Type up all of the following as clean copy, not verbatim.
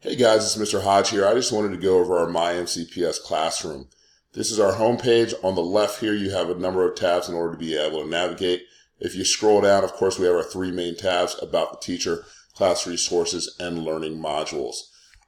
Hey guys, it's Mr. Hodge here. I just wanted to go over our MyMCPS Classroom. This is our home page. On the left here, you have a number of tabs in order to be able to navigate. If you scroll down, of course, we have our three main tabs: About the Teacher, Class Resources, and Learning Modules.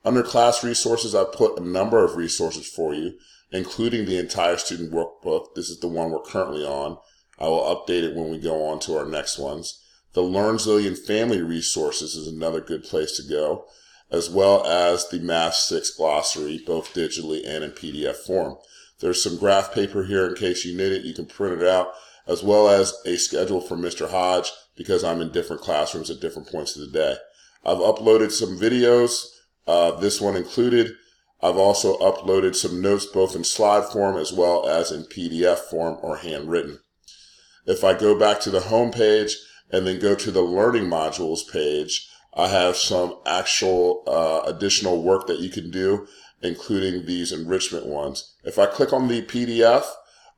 Under Class Resources, I've put a number of resources for you, including the entire student workbook. This is the one we're currently on. I will update it when we go on to our next ones. The LearnZillion Family Resources is another good place to go, as well as the Math 6 glossary, both digitally and in PDF form. There's some graph paper here in case you need it. You can print it out, as well as a schedule for Mr. Hodge, because I'm in different classrooms at different points of the day. I've uploaded some videos, this one included. I've also uploaded some notes both in slide form as well as in PDF form or handwritten. If I go back to the home page and then go to the Learning Modules page, I have some actual additional work that you can do, including these enrichment ones. If I click on the PDF,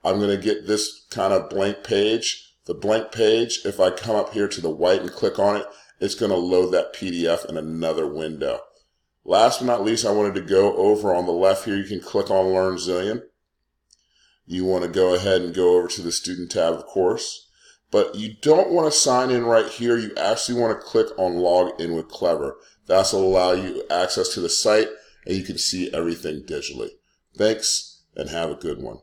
I'm going to get this kind of blank page. The blank page, if I come up here to the white and click on it, it's going to load that PDF in another window. Last but not least, I wanted to go over on the left here. You can click on LearnZillion. You want to go ahead and go over to the Student tab, of course. But you don't want to sign in right here. You actually want to click on Log In with Clever. That will allow you access to the site and you can see everything digitally. Thanks and have a good one.